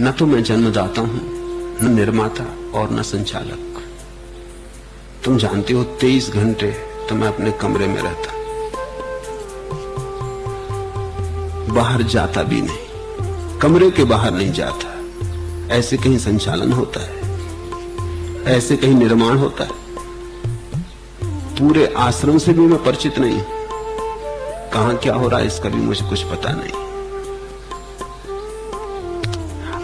न तो मैं जन्मदाता हूं, न निर्माता और न संचालक। तुम जानते हो 23 घंटे तो मैं अपने कमरे में रहता, बाहर जाता भी नहीं, कमरे के बाहर नहीं जाता। ऐसे कहीं संचालन होता है, ऐसे कहीं निर्माण होता है? पूरे आश्रम से भी मैं परिचित नहीं, कहां क्या हो रहा है इसका भी मुझे कुछ पता नहीं।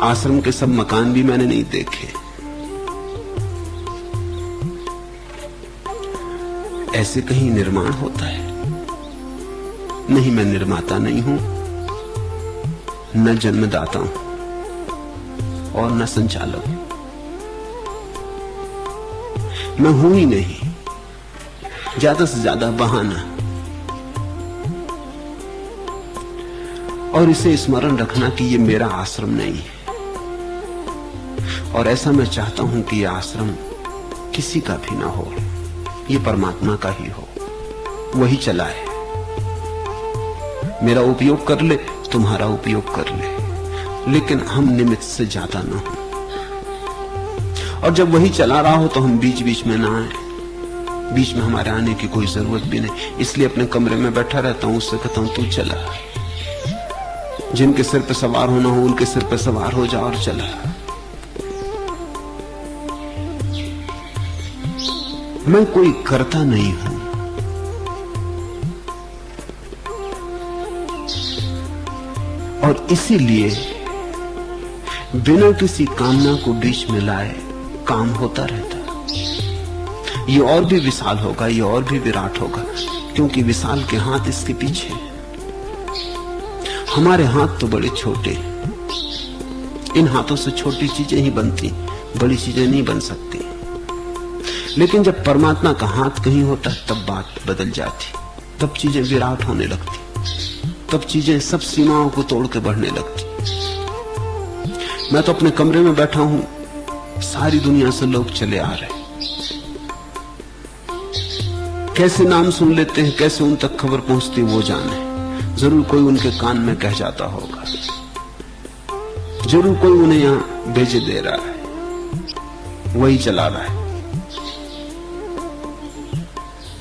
आश्रम के सब मकान भी मैंने नहीं देखे। ऐसे कहीं निर्माण होता है? नहीं, मैं निर्माता नहीं हूं, न जन्मदाता हूं और न संचालक हूं। मैं हूं ही नहीं, ज्यादा से ज्यादा बहाना। और इसे स्मरण रखना कि ये मेरा आश्रम नहीं है, और ऐसा मैं चाहता हूं कि यह आश्रम किसी का भी ना हो, ये परमात्मा का ही हो, वही चलाए। मेरा उपयोग कर ले, तुम्हारा उपयोग कर ले, लेकिन हम निमित्त से ज्यादा ना हो। और जब वही चला रहा हो तो हम बीच बीच में ना आए, बीच में हमारे आने की कोई जरूरत भी नहीं। इसलिए अपने कमरे में बैठा रहता हूं, उससे कहता हूं तू चला, जिनके सिर पे सवार होना हो उनके सिर पे सवार हो जा और चला। मैं कोई करता नहीं हूं, और इसीलिए बिना किसी कामना को बीच में लाए काम होता रहता। ये और भी विशाल होगा, ये और भी विराट होगा, क्योंकि विशाल के हाथ इसके पीछे। हमारे हाथ तो बड़े छोटे, इन हाथों से छोटी चीजें ही बनती, बड़ी चीजें नहीं बन सकती। लेकिन जब परमात्मा का हाथ कहीं होता है तब बात बदल जाती, तब चीजें विराट होने लगती, तब चीजें सब सीमाओं को तोड़ के बढ़ने लगती। मैं तो अपने कमरे में बैठा हूं, सारी दुनिया से लोग चले आ रहे, कैसे नाम सुन लेते हैं, कैसे उन तक खबर पहुंचती वो जाने। जरूर कोई उनके कान में कह जाता होगा, जरूर कोई उन्हें यहां भेजे दे रहा है, वही चला रहा है।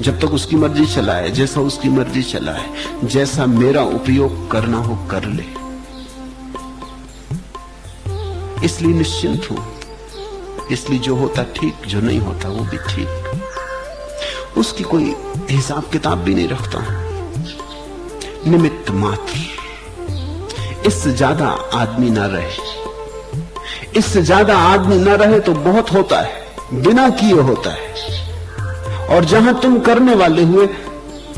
जब तक उसकी मर्जी चलाए, जैसा उसकी मर्जी चलाए, जैसा मेरा उपयोग करना हो कर ले। इसलिए निश्चिंत हूं, इसलिए जो होता ठीक, जो नहीं होता वो भी ठीक, उसकी कोई हिसाब किताब भी नहीं रखता हूं। निमित्त मात्र, इससे ज्यादा आदमी ना रहे, इससे ज्यादा आदमी ना रहे तो बहुत होता है, बिना किए होता है। और जहां तुम करने वाले हुए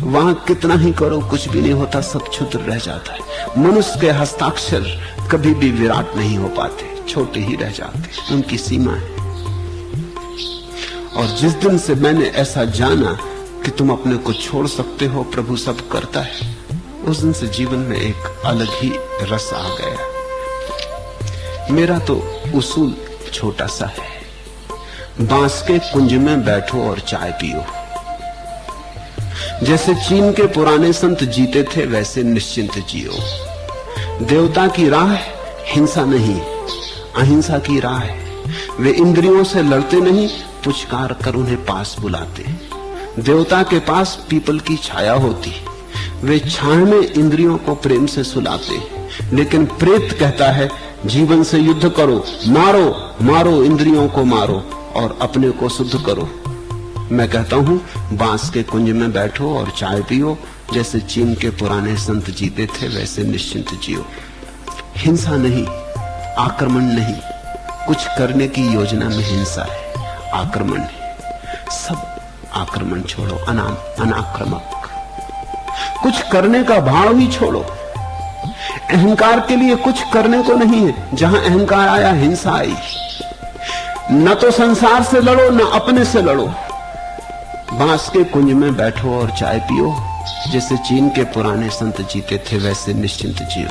वहां कितना ही करो कुछ भी नहीं होता, सब क्षुद्र रह जाता है। मनुष्य के हस्ताक्षर कभी भी विराट नहीं हो पाते, छोटे ही रह जाते, उनकी सीमा है। और जिस दिन से मैंने ऐसा जाना कि तुम अपने को छोड़ सकते हो, प्रभु सब करता है, उस दिन से जीवन में एक अलग ही रस आ गया। मेरा तो उसूल छोटा सा है, बांस के कुंज में बैठो और चाय पियो। जैसे चीन के पुराने संत जीते थे वैसे निश्चिंत जियो। देवता की राह हिंसा नहीं, अहिंसा की राह है। वे इंद्रियों से लड़ते नहीं, पुचकार कर उन्हें पास बुलाते। देवता के पास पीपल की छाया होती, वे छाया में इंद्रियों को प्रेम से सुलाते। लेकिन प्रेत कहता है जीवन से युद्ध करो, मारो मारो, इंद्रियों को मारो और अपने को शुद्ध करो। मैं कहता हूं बांस के कुंज में बैठो और चाय पियो। जैसे चीन के पुराने संत जीते थे वैसे निश्चिंत जियो। हिंसा नहीं, आक्रमण नहीं, कुछ करने की योजना में हिंसा है, आक्रमण है। सब आक्रमण छोड़ो, अनाक्रामक। कुछ करने का भाव ही छोड़ो। अहंकार के लिए कुछ करने को नहीं है, जहां अहंकार आया हिंसा आई। न तो संसार से लड़ो, न अपने से लड़ो। बांस के कुंज में बैठो और चाय पियो। जैसे चीन के पुराने संत जीते थे वैसे निश्चिंत जियो।